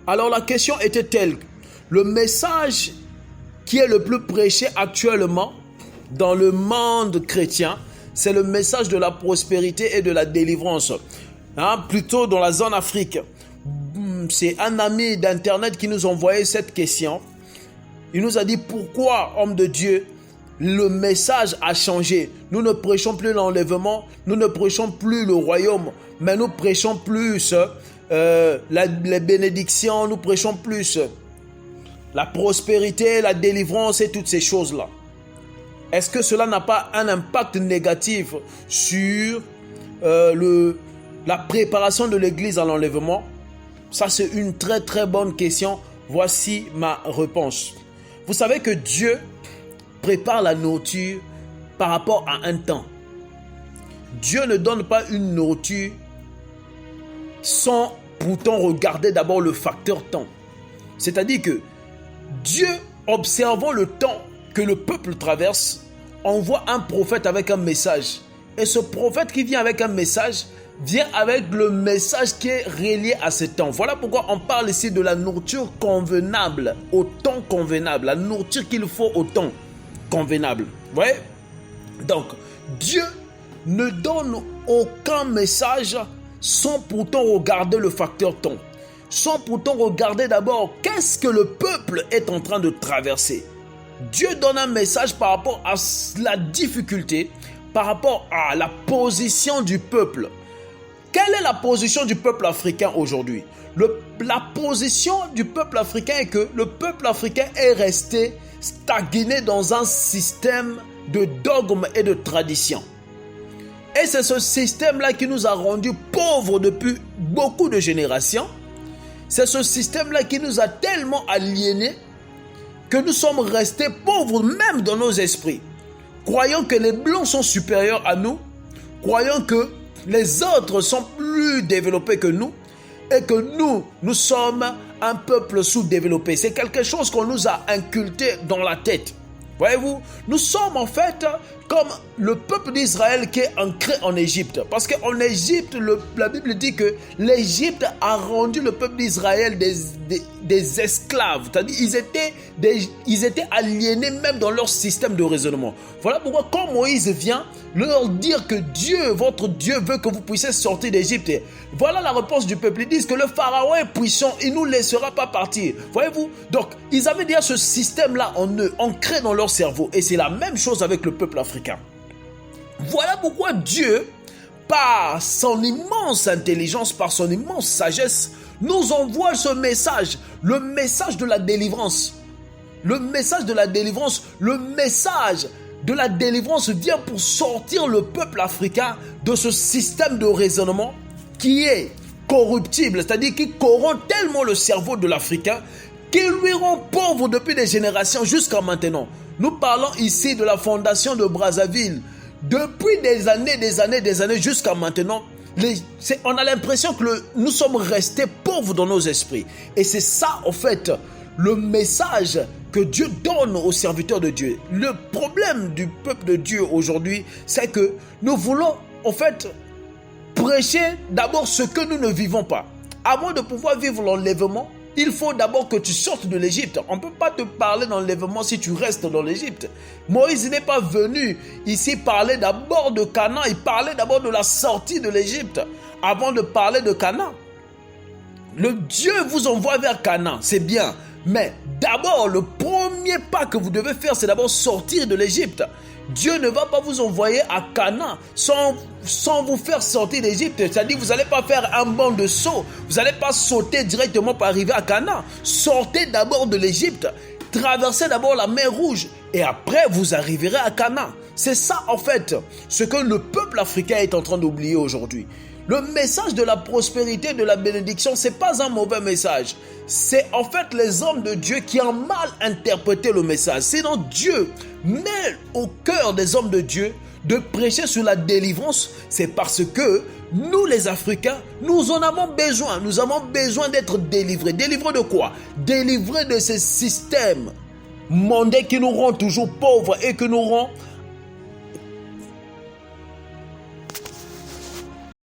Alors la question était telle, le message qui est le plus prêché actuellement dans le monde chrétien, c'est le message de la prospérité et de la délivrance. Plutôt dans la zone Afrique. C'est un ami d'internet qui nous a envoyé cette question. Il nous a dit pourquoi, homme de Dieu, le message a changé. Nous ne prêchons plus l'enlèvement, nous ne prêchons plus le royaume, mais nous prêchons plus les bénédictions, nous prêchons plus la prospérité, la délivrance et toutes ces choses-là. Est-ce que cela n'a pas un impact négatif sur la préparation de l'Église à l'enlèvement? Ça, c'est une très très bonne question. Voici ma réponse. Vous savez que Dieu prépare la nourriture par rapport à un temps. Dieu ne donne pas une nourriture sans pourtant regarder d'abord le facteur temps. C'est-à-dire que Dieu, observant le temps que le peuple traverse, envoie un prophète avec un message. Et ce prophète qui vient avec un message, vient avec le message qui est relié à ce temps. Voilà pourquoi on parle ici de la nourriture convenable, au temps convenable. La nourriture qu'il faut au temps convenable. Vous voyez? Donc, Dieu ne donne aucun message sans pourtant regarder le facteur temps. Sans pourtant regarder d'abord qu'est-ce que le peuple est en train de traverser. Dieu donne un message par rapport à la difficulté, par rapport à la position du peuple. Quelle est la position du peuple africain aujourd'hui? La position du peuple africain est que le peuple africain est resté stagné dans un système de dogmes et de traditions. Et c'est ce système-là qui nous a rendus pauvres depuis beaucoup de générations. C'est ce système-là qui nous a tellement aliénés que nous sommes restés pauvres même dans nos esprits. Croyant que les Blancs sont supérieurs à nous, croyant que les autres sont plus développés que nous et que nous sommes un peuple sous-développé. C'est quelque chose qu'on nous a inculqué dans la tête. Voyez-vous, nous sommes en fait comme le peuple d'Israël qui est ancré en Égypte. Parce qu'en Égypte, la Bible dit que l'Égypte a rendu le peuple d'Israël des esclaves. C'est-à-dire ils étaient aliénés même dans leur système de raisonnement. Voilà pourquoi quand Moïse vient leur dire que Dieu, votre Dieu, veut que vous puissiez sortir d'Égypte. Voilà la réponse du peuple. Ils disent que le Pharaon est puissant, il ne nous laissera pas partir. Voyez-vous? Donc, ils avaient déjà ce système-là en eux, ancré dans leur cerveau. Et c'est la même chose avec le peuple africain. Voilà pourquoi Dieu, par son immense intelligence, par son immense sagesse, nous envoie ce message, le message de la délivrance. Le message de la délivrance, vient pour sortir le peuple africain de ce système de raisonnement qui est corruptible, c'est-à-dire qui corrompt tellement le cerveau de l'Africain qu'il lui rend pauvre depuis des générations jusqu'à maintenant. Nous parlons ici de la fondation de Brazzaville. Depuis des années jusqu'à maintenant, on a l'impression que nous sommes restés pauvres dans nos esprits. Et c'est ça, en fait, le message que Dieu donne aux serviteurs de Dieu. Le problème du peuple de Dieu aujourd'hui, c'est que nous voulons, en fait, prêcher d'abord ce que nous ne vivons pas. Avant de pouvoir vivre l'enlèvement, il faut d'abord que tu sortes de l'Égypte. On ne peut pas te parler d'enlèvement si tu restes dans l'Égypte. Moïse n'est pas venu ici parler d'abord de Canaan. Il parlait d'abord de la sortie de l'Égypte avant de parler de Canaan. Le Dieu vous envoie vers Canaan, c'est bien. Mais d'abord, le premier pas que vous devez faire, c'est d'abord sortir de l'Égypte. Dieu ne va pas vous envoyer à Canaan sans vous faire sortir d'Égypte. C'est-à-dire vous n'allez pas faire un bond de saut. Vous n'allez pas sauter directement pour arriver à Canaan. Sortez d'abord de l'Égypte. Traversez d'abord la mer Rouge. Et après, vous arriverez à Canaan. C'est ça, en fait, ce que le peuple africain est en train d'oublier aujourd'hui. Le message de la prospérité, de la bénédiction, ce n'est pas un mauvais message. C'est en fait les hommes de Dieu qui ont mal interprété le message. Sinon, Dieu met au cœur des hommes de Dieu de prêcher sur la délivrance. C'est parce que nous, les Africains, nous en avons besoin. Nous avons besoin d'être délivrés. Délivrés de quoi? Délivrés de ces systèmes mondains qui nous rendent toujours pauvres et qui nous rendent